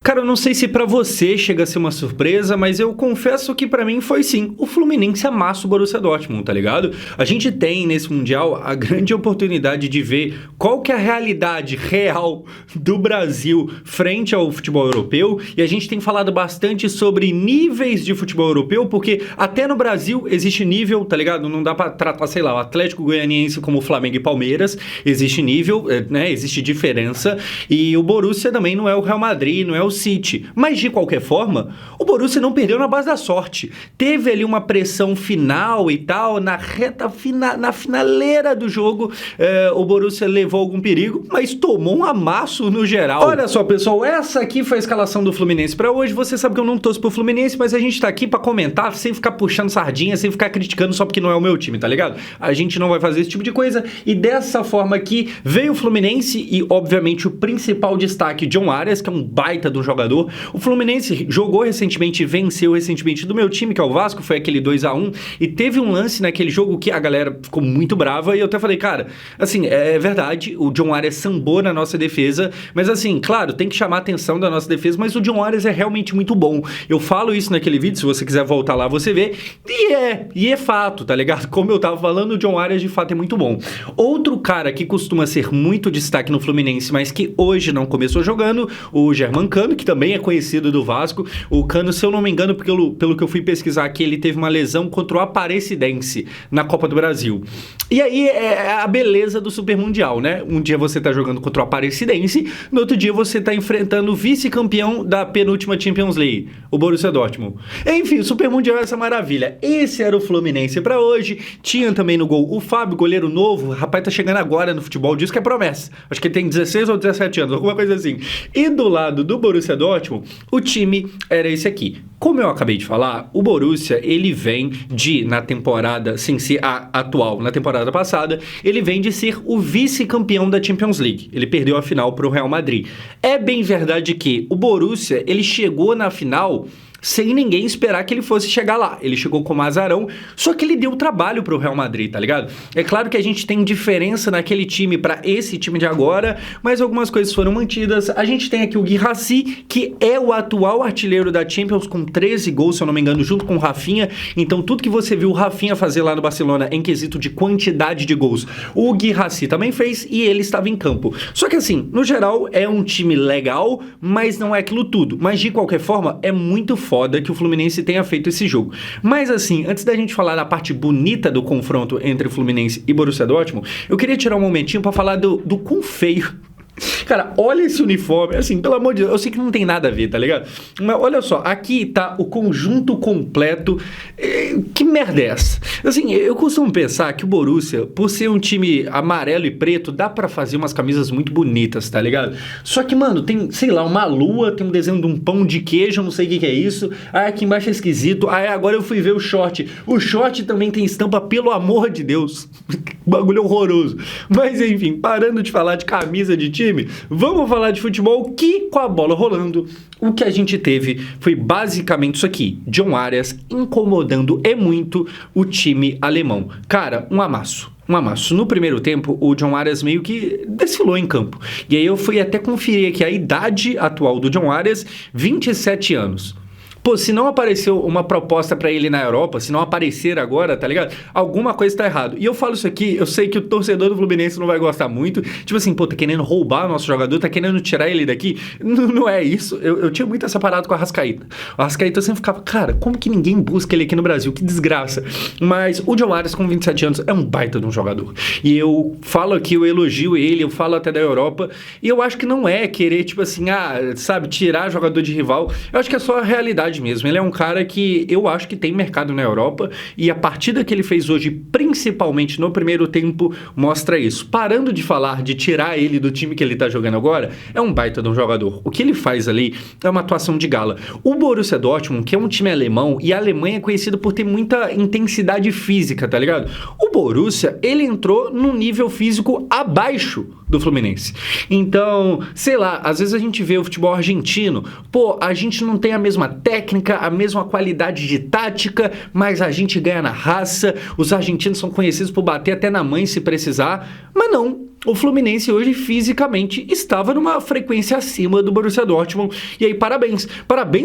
Cara, eu não sei se pra você chega a ser uma surpresa, mas eu confesso que pra mim foi sim. O Fluminense amassa o Borussia Dortmund, tá ligado? A gente tem nesse Mundial a grande oportunidade de ver qual que é a realidade real do Brasil frente ao futebol europeu, e a gente tem falado bastante sobre níveis de futebol europeu, porque até no Brasil existe nível, tá ligado? Não dá pra tratar, sei lá, o Atlético Goianiense como o Flamengo e Palmeiras, existe nível, né? Existe diferença, e o Borussia também não é o Real Madrid, não é o City. Mas, de qualquer forma, o Borussia não perdeu na base da sorte. Teve ali uma pressão final e tal, na finaleira do jogo, o Borussia levou algum perigo, mas tomou um amasso no geral. Olha só, pessoal, essa aqui foi a escalação do Fluminense pra hoje. Você sabe que eu não torço pro Fluminense, mas a gente tá aqui pra comentar, sem ficar puxando sardinha, sem ficar criticando só porque não é o meu time, tá ligado? A gente não vai fazer esse tipo de coisa, e dessa forma aqui, veio o Fluminense e, obviamente, o principal destaque, John Arias, que é um baita de um jogador. O Fluminense jogou recentemente, venceu recentemente do meu time, que é o Vasco, foi aquele 2-1, e teve um lance naquele jogo que a galera ficou muito brava, e eu até falei, cara, assim, é verdade, o John Arias sambou na nossa defesa, mas assim, claro, tem que chamar a atenção da nossa defesa, mas o John Arias é realmente muito bom. Eu falo isso naquele vídeo, se você quiser voltar lá, você vê, e é fato, tá ligado? Como eu tava falando, o John Arias de fato é muito bom. Outro cara que costuma ser muito destaque no Fluminense, mas que hoje não começou jogando, o Germán Cano, que também é conhecido do Vasco. O Cano, se eu não me engano, pelo que eu fui pesquisar aqui, ele teve uma lesão contra o Aparecidense na Copa do Brasil. E aí é a beleza do Super Mundial, né? Um dia você tá jogando contra o Aparecidense, no outro dia você tá enfrentando o vice-campeão da penúltima Champions League, o Borussia Dortmund. Enfim, o Super Mundial é essa maravilha. Esse era o Fluminense pra hoje. Tinha também no gol o Fábio, goleiro novo. O rapaz tá chegando agora no futebol, diz que é promessa. Acho que ele tem 16 ou 17 anos, alguma coisa assim. E do lado do Borussia Dortmund, o time era esse aqui. Como eu acabei de falar, o Borussia, ele vem de, na temporada, sem ser a atual, na temporada passada, ele vem de ser o vice-campeão da Champions League. Ele perdeu a final para o Real Madrid. É bem verdade que o Borussia, ele chegou na final sem ninguém esperar que ele fosse chegar lá. Ele chegou como azarão, só que ele deu trabalho pro Real Madrid, tá ligado? É claro que a gente tem diferença naquele time pra esse time de agora, mas algumas coisas foram mantidas. A gente tem aqui o Guirassy, que é o atual artilheiro da Champions, com 13 gols, se eu não me engano, junto com o Rafinha. Então tudo que você viu o Rafinha fazer lá no Barcelona em quesito de quantidade de gols, o Guirassy também fez, e ele estava em campo. Só que assim, no geral, é um time legal, mas não é aquilo tudo. Mas de qualquer forma, é muito foda que o Fluminense tenha feito esse jogo. Mas assim, antes da gente falar da parte bonita do confronto entre Fluminense e Borussia Dortmund, eu queria tirar um momentinho pra falar do quão feio. Cara, olha esse uniforme, assim, pelo amor de Deus, eu sei que não tem nada a ver, tá ligado? Mas olha só, aqui tá o conjunto completo. Que merda é essa? Assim, eu costumo pensar que o Borussia, por ser um time amarelo e preto, dá pra fazer umas camisas muito bonitas, tá ligado? Só que, mano, tem, sei lá, uma lua, tem um desenho de um pão de queijo, eu não sei o que é isso. Aí aqui embaixo é esquisito. Aí agora eu fui ver o short. O short também tem estampa, pelo amor de Deus. Bagulho horroroso. Mas enfim, parando de falar de camisa de time, vamos falar de futebol, que com a bola rolando, o que a gente teve foi basicamente isso aqui. John Arias incomodando muito o time alemão. Cara, um amasso. Um amasso. No primeiro tempo, o John Arias meio que desfilou em campo. E aí eu fui até conferir aqui a idade atual do John Arias, 27 anos. Pô, se não apareceu uma proposta pra ele na Europa, se não aparecer agora, tá ligado? Alguma coisa tá errado. E eu falo isso aqui, eu sei que o torcedor do Fluminense não vai gostar muito. Tipo assim, pô, tá querendo roubar o nosso jogador, tá querendo tirar ele daqui. Não é isso. Eu tinha muito essa parada com a Arrascaeta. O Arrascaeta sempre ficava, cara, como que ninguém busca ele aqui no Brasil? Que desgraça. Mas o John Arias, com 27 anos, é um baita de um jogador. E eu falo aqui, eu elogio ele, eu falo até da Europa. E eu acho que não é querer, tipo assim, sabe, tirar jogador de rival. Eu acho que é só a realidade mesmo. Ele é um cara que eu acho que tem mercado na Europa, e a partida que ele fez hoje, principalmente no primeiro tempo, mostra isso. Parando de falar de tirar ele do time que ele tá jogando agora, é um baita de um jogador. O que ele faz ali é uma atuação de gala. O Borussia Dortmund, que é um time alemão, e a Alemanha é conhecida por ter muita intensidade física, tá ligado? O Borussia, ele entrou num nível físico abaixo do Fluminense. Então, sei lá, às vezes a gente vê o futebol argentino, pô, a gente não tem a mesma técnica, a mesma qualidade de tática, mas a gente ganha na raça. Os argentinos são conhecidos por bater até na mãe se precisar, mas não. o Fluminense hoje fisicamente estava numa frequência acima do Borussia Dortmund. E aí, parabéns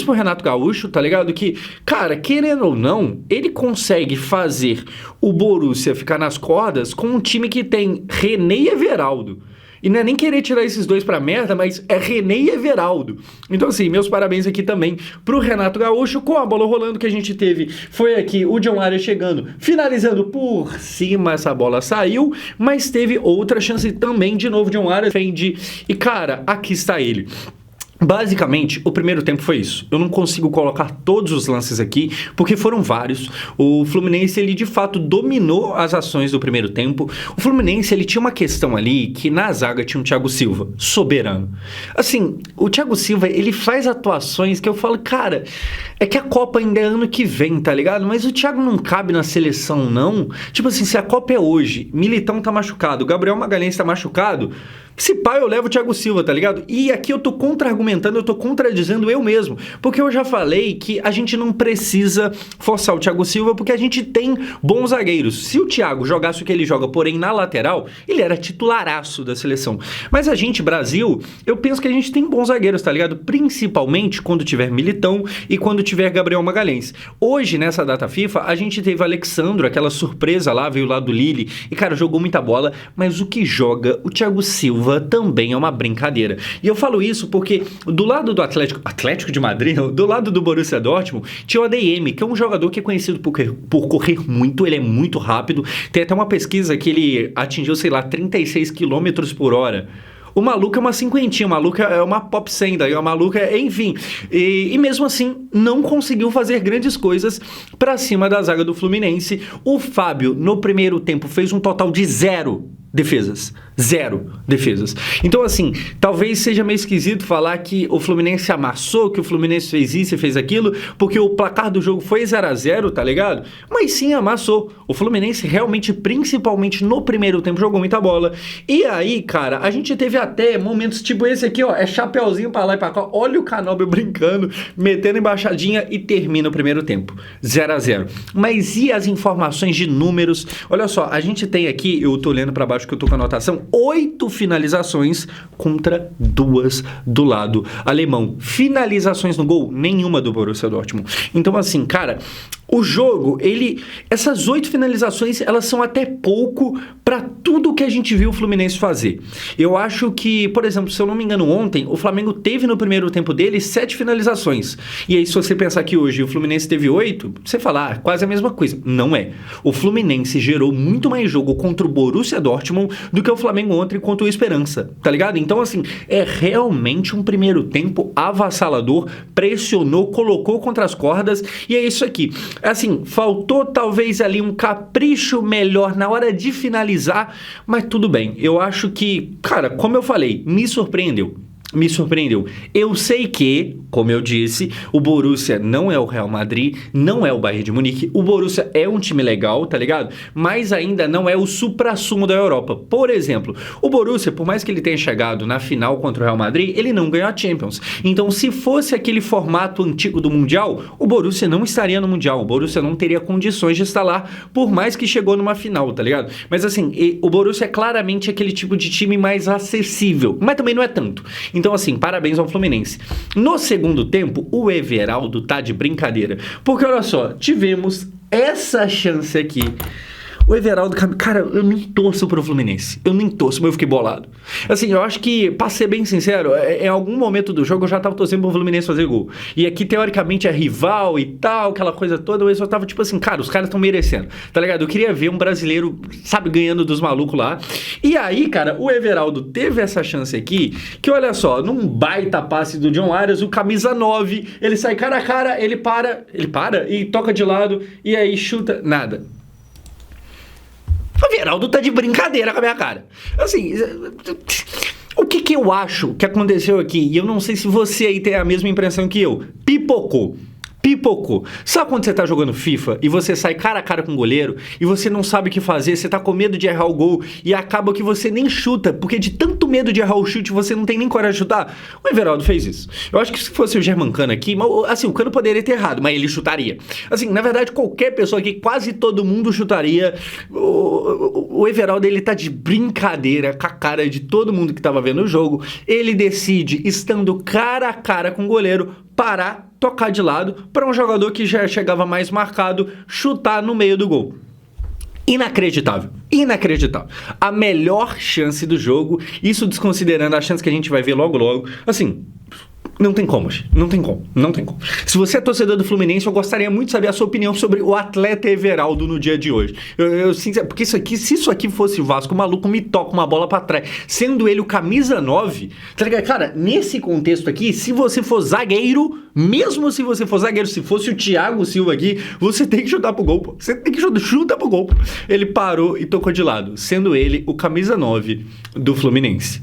pro Renato Gaúcho, tá ligado? Que, cara, querendo ou não, ele consegue fazer o Borussia ficar nas cordas com um time que tem René e Everaldo. E não é nem querer tirar esses dois pra merda, mas é René e Everaldo. Então, assim, meus parabéns aqui também pro Renato Gaúcho. Com a bola rolando que a gente teve, foi aqui o John Arias chegando, finalizando por cima, essa bola saiu, mas teve outra chance também, de novo, John Arias defende. E, cara, aqui está ele. Basicamente, o primeiro tempo foi isso. Eu não consigo colocar todos os lances aqui, porque foram vários. O Fluminense, ele de fato dominou as ações do primeiro tempo. O Fluminense, ele tinha uma questão ali, que na zaga tinha o Thiago Silva, soberano. Assim, o Thiago Silva, ele faz atuações que eu falo, cara, é que a Copa ainda é ano que vem, tá ligado? Mas o Thiago não cabe na seleção, não. Tipo assim, se a Copa é hoje, Militão tá machucado, Gabriel Magalhães tá machucado, se pá, eu levo o Thiago Silva, tá ligado? E aqui eu tô contra-argumentando, eu tô contradizendo eu mesmo. Porque eu já falei que a gente não precisa forçar o Thiago Silva, porque a gente tem bons zagueiros. Se o Thiago jogasse o que ele joga, porém na lateral, ele era titularaço da seleção. Mas a gente, Brasil, eu penso que a gente tem bons zagueiros, tá ligado? Principalmente quando tiver Militão e quando tiver Gabriel Magalhães. Hoje, nessa data FIFA, a gente teve Alexandro, aquela surpresa lá, veio lá do Lille, e cara, jogou muita bola, mas o que joga o Thiago Silva também é uma brincadeira. E eu falo isso porque do lado do Atlético de Madrid, do lado do Borussia Dortmund, tinha o ADM, que é um jogador que é conhecido por correr muito, ele é muito rápido. Tem até uma pesquisa que ele atingiu, sei lá, 36 km por hora. O maluco é uma cinquentinha, o maluco é uma pop 100, o maluco é, enfim. E mesmo assim, não conseguiu fazer grandes coisas pra cima da zaga do Fluminense. O Fábio, no primeiro tempo, fez um total de 0 defesas. 0 defesas. Então, assim, talvez seja meio esquisito falar que o Fluminense amassou, que o Fluminense fez isso e fez aquilo, porque o placar do jogo foi 0-0, tá ligado? Mas sim, amassou. O Fluminense realmente, principalmente no primeiro tempo, jogou muita bola. E aí, cara, a gente teve até momentos tipo esse aqui, ó, é chapeuzinho pra lá e pra cá. Olha o Canóbio brincando, metendo embaixadinha e termina o primeiro tempo. 0-0. Mas e as informações de números? Olha só, a gente tem aqui, eu tô olhando pra baixo que eu tô com a anotação, 8 finalizações contra 2 do lado alemão. Finalizações no gol, nenhuma do Borussia Dortmund. Então, assim, cara, o jogo, essas 8 finalizações, elas são até pouco para tudo que a gente viu o Fluminense fazer. Eu acho que, por exemplo, se eu não me engano, ontem, o Flamengo teve no primeiro tempo dele 7 finalizações. E aí, se você pensar que hoje o Fluminense teve 8, você fala, quase a mesma coisa. Não é. O Fluminense gerou muito mais jogo contra o Borussia Dortmund do que o Flamengo ontem contra o Esperança, tá ligado? Então, assim, é realmente um primeiro tempo avassalador, pressionou, colocou contra as cordas, e é isso aqui. Assim, faltou talvez ali um capricho melhor na hora de finalizar, mas tudo bem. Eu acho que, cara, como eu falei, me surpreendeu. Eu sei que, como eu disse, o Borussia não é o Real Madrid, não é o Bayern de Munique. O Borussia é um time legal, tá ligado? Mas ainda não é o suprassumo da Europa. Por exemplo, o Borussia, por mais que ele tenha chegado na final contra o Real Madrid, ele não ganhou a Champions. Então, se fosse aquele formato antigo do Mundial, o Borussia não estaria no Mundial. O Borussia não teria condições de estar lá, por mais que chegou numa final, tá ligado? Mas assim, o Borussia é claramente aquele tipo de time mais acessível, mas também não é tanto. Então, assim, parabéns ao Fluminense. No segundo tempo, o Everaldo tá de brincadeira. Porque, olha só, tivemos essa chance aqui. O Everaldo, cara, eu nem torço pro Fluminense. Eu nem torço, mas eu fiquei bolado. Assim, eu acho que, pra ser bem sincero, em algum momento do jogo eu já tava torcendo pro Fluminense fazer gol. E aqui, teoricamente, é rival e tal, aquela coisa toda, mas eu tava tipo assim, cara, os caras estão merecendo, tá ligado? Eu queria ver um brasileiro, sabe, ganhando dos malucos lá. E aí, cara, o Everaldo teve essa chance aqui, que olha só, num baita passe do John Arias, o camisa 9, ele sai cara a cara, ele para e toca de lado, e aí chuta, nada. O Everaldo tá de brincadeira com a minha cara. Assim, o que eu acho que aconteceu aqui, e eu não sei se você aí tem a mesma impressão que eu, pipocou. Sabe quando você tá jogando FIFA e você sai cara a cara com o goleiro e você não sabe o que fazer, você tá com medo de errar o gol e acaba que você nem chuta, porque de tanto medo de errar o chute você não tem nem coragem de chutar? O Everaldo fez isso. Eu acho que se fosse o Germancano aqui, assim, o Cano poderia ter errado, mas ele chutaria. Assim, na verdade, qualquer pessoa aqui, quase todo mundo chutaria. O o Everaldo, ele tá de brincadeira com a cara de todo mundo que tava vendo o jogo. Ele decide, estando cara a cara com o goleiro, parar, tocar de lado para um jogador que já chegava mais marcado chutar no meio do gol. Inacreditável, inacreditável. A melhor chance do jogo, isso desconsiderando a chance que a gente vai ver logo logo, assim... Não tem como, gente. Não tem como. Não tem como. Se você é torcedor do Fluminense, eu gostaria muito de saber a sua opinião sobre o atleta Everaldo no dia de hoje. Porque isso aqui, se isso aqui fosse o Vasco, o maluco me toca uma bola pra trás, sendo ele o camisa 9, tá ligado? Cara, nesse contexto aqui, se você for zagueiro, mesmo se você for zagueiro, se fosse o Thiago Silva aqui, você tem que chutar pro gol, pô. Você tem que chutar pro gol, pô. Ele parou e tocou de lado, sendo ele o camisa 9 do Fluminense.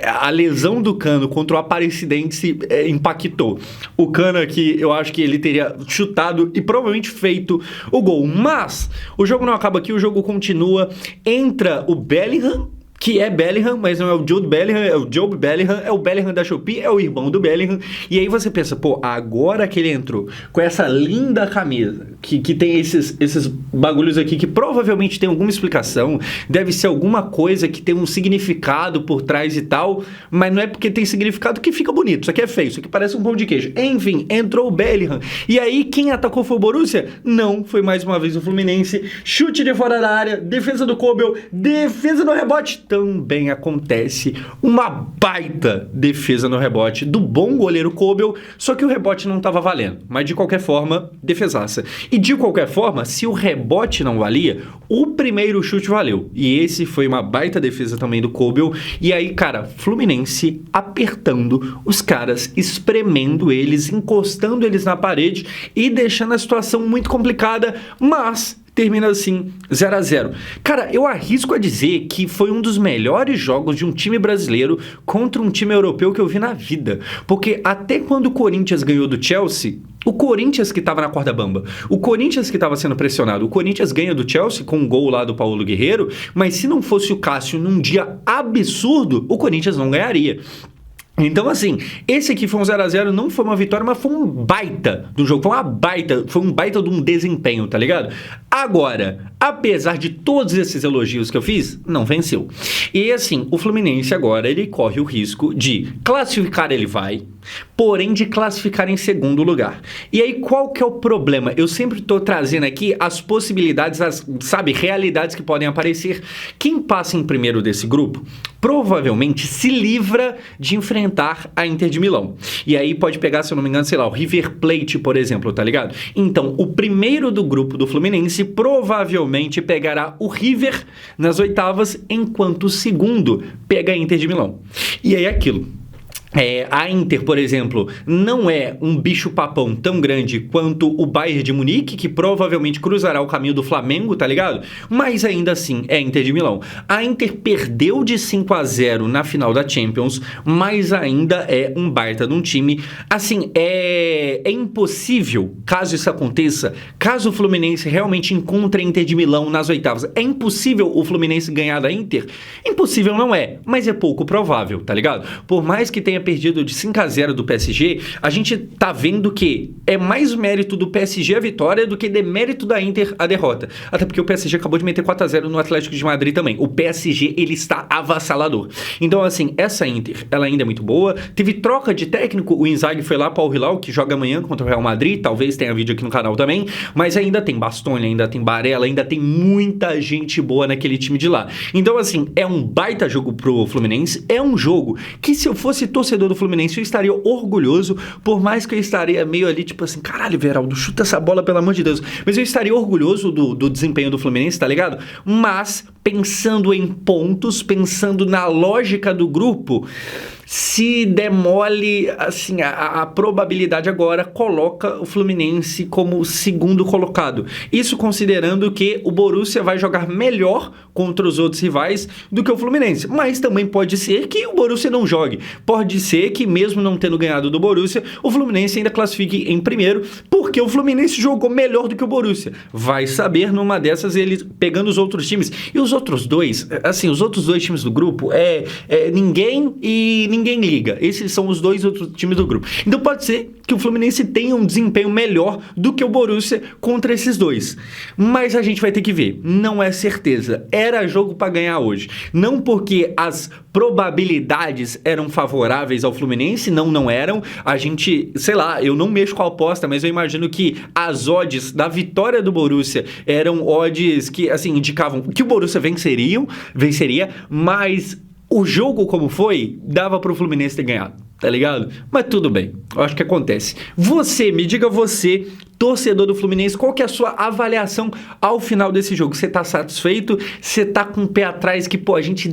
A lesão do Cano contra o Aparecidense impactou. O Cano aqui, eu acho que ele teria chutado e provavelmente feito o gol. Mas o jogo não acaba aqui, o jogo continua. Entra o Bellingham, que é Bellingham, mas não é o Jude Bellingham, é o Jobe Bellingham, é o Bellingham da Shopee, é o irmão do Bellingham. E aí você pensa, pô, agora que ele entrou com essa linda camisa, que tem esses bagulhos aqui que provavelmente tem alguma explicação, deve ser alguma coisa que tem um significado por trás e tal, mas não é porque tem significado que fica bonito, isso aqui é feio, isso aqui parece um pão de queijo. Enfim, entrou o Bellingham. E aí quem atacou foi o Borussia? Não, foi mais uma vez o Fluminense. Chute de fora da área, defesa do Kobel, defesa no rebote. Também acontece uma baita defesa no rebote do bom goleiro Kobel, só que o rebote não estava valendo. Mas de qualquer forma, defesaça. E de qualquer forma, se o rebote não valia, o primeiro chute valeu. E esse foi uma baita defesa também do Kobel. E aí, cara, Fluminense apertando os caras, espremendo eles, encostando eles na parede e deixando a situação muito complicada, mas... termina assim, 0-0. Cara, eu arrisco a dizer que foi um dos melhores jogos de um time brasileiro contra um time europeu que eu vi na vida. Porque até quando o Corinthians ganhou do Chelsea, o Corinthians que estava na corda bamba, o Corinthians que estava sendo pressionado, o Corinthians ganha do Chelsea com um gol lá do Paulo Guerreiro, mas se não fosse o Cássio num dia absurdo, o Corinthians não ganharia. Então, assim, esse aqui foi um 0-0, não foi uma vitória, mas foi um baita do jogo, foi um baita de um desempenho, tá ligado? Agora, apesar de todos esses elogios que eu fiz, não venceu. E assim, o Fluminense agora, ele corre o risco de classificar, ele vai, porém de classificar em segundo lugar. E aí, qual que é o problema? Eu sempre tô trazendo aqui as possibilidades, realidades que podem aparecer. Quem passa em primeiro desse grupo, provavelmente se livra de enfrentar a Inter de Milão. E aí pode pegar, se eu não me engano, sei lá, o River Plate, por exemplo, tá ligado? Então, o primeiro do grupo do Fluminense provavelmente pegará o River nas oitavas, enquanto o segundo pega a Inter de Milão. E aí é aquilo. A Inter, por exemplo, não é um bicho-papão tão grande quanto o Bayern de Munique, que provavelmente cruzará o caminho do Flamengo, tá ligado? Mas ainda assim, é a Inter de Milão. A Inter perdeu de 5-0 na final da Champions, mas ainda é um baita de um time. Assim, é impossível, caso isso aconteça, caso o Fluminense realmente encontre a Inter de Milão nas oitavas, é impossível o Fluminense ganhar da Inter? Impossível não é, mas é pouco provável, tá ligado? Por mais que tenha perdido de 5-0 do PSG, a gente tá vendo que é mais mérito do PSG a vitória do que demérito da Inter a derrota. Até porque o PSG acabou de meter 4-0 no Atlético de Madrid também. O PSG, ele está avassalador. Então, assim, essa Inter, ela ainda é muito boa. Teve troca de técnico, o Inzaghi foi lá para o Hilal, que joga amanhã contra o Real Madrid, talvez tenha vídeo aqui no canal também, mas ainda tem Bastoni, ainda tem Barella, ainda tem muita gente boa naquele time de lá. Então, assim, é um baita jogo pro Fluminense, é um jogo que se eu fosse torcedor do Fluminense, eu estaria orgulhoso, por mais que eu estaria meio ali, tipo assim, caralho, Everaldo, chuta essa bola, pelo amor de Deus. Mas eu estaria orgulhoso do desempenho do Fluminense, tá ligado? Mas, pensando em pontos, pensando na lógica do grupo, se demole, assim, a probabilidade agora coloca o Fluminense como segundo colocado. Isso considerando que o Borussia vai jogar melhor contra os outros rivais do que o Fluminense. Mas também pode ser que o Borussia não jogue. Pode ser que, mesmo não tendo ganhado do Borussia, o Fluminense ainda classifique em primeiro, porque o Fluminense jogou melhor do que o Borussia. Vai saber, numa dessas, ele pegando os outros times. E os outros dois, assim, os outros dois times do grupo, ninguém e ninguém ninguém liga. Esses são os dois outros times do grupo. Então pode ser que o Fluminense tenha um desempenho melhor do que o Borussia contra esses dois. Mas a gente vai ter que ver. Não é certeza. Era jogo para ganhar hoje. Não porque as probabilidades eram favoráveis ao Fluminense, não eram. A gente, sei lá, eu não mexo com a aposta, mas eu imagino que as odds da vitória do Borussia eram odds que, assim, indicavam que o Borussia venceria, mas o jogo como foi, dava pro Fluminense ter ganhado, tá ligado? Mas tudo bem, eu acho que acontece. Me diga você, torcedor do Fluminense, qual que é a sua avaliação ao final desse jogo? Você tá satisfeito? Você tá com o pé atrás que, pô, a gente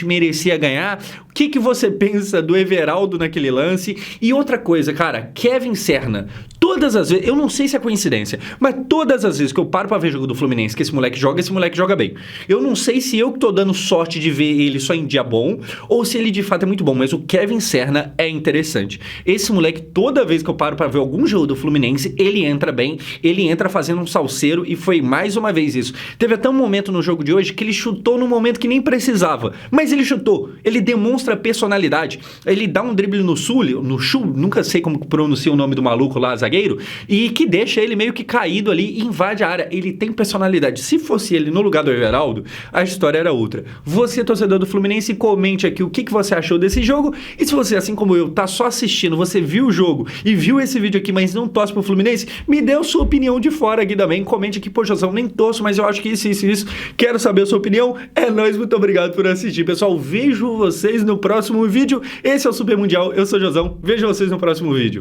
merecia ganhar? O que você pensa do Everaldo naquele lance? E outra coisa, cara, Kevin Serna, todas as vezes, eu não sei se é coincidência, mas todas as vezes que eu paro pra ver jogo do Fluminense, que esse moleque joga bem. Eu não sei se eu que tô dando sorte de ver ele só em dia bom, ou se ele de fato é muito bom, mas o Kevin Serna é interessante. Esse moleque, toda vez que eu paro pra ver algum jogo do Fluminense, ele entra bem, ele entra fazendo um salseiro e foi mais uma vez isso. Teve até um momento no jogo de hoje que ele chutou no momento que nem precisava, mas ele chutou, ele demonstra personalidade, ele dá um drible no Sul, nunca sei como pronuncia o nome do maluco lá, zagueiro, e que deixa ele meio que caído ali e invade a área. Ele tem personalidade. Se fosse ele no lugar do Everaldo, a história era outra. Você, torcedor do Fluminense, comente aqui o que você achou desse jogo, e se você, assim como eu, tá só assistindo, você viu o jogo e viu esse vídeo aqui, mas não torce pro Fluminense, me dê a sua opinião de fora aqui também, comente aqui, poxa, eu nem torço, mas eu acho que isso, quero saber a sua opinião. É nóis, muito obrigado por assistir, pessoal, vejo vocês no próximo vídeo. Esse é o Super Mundial, eu sou o Josão, vejo vocês no próximo vídeo.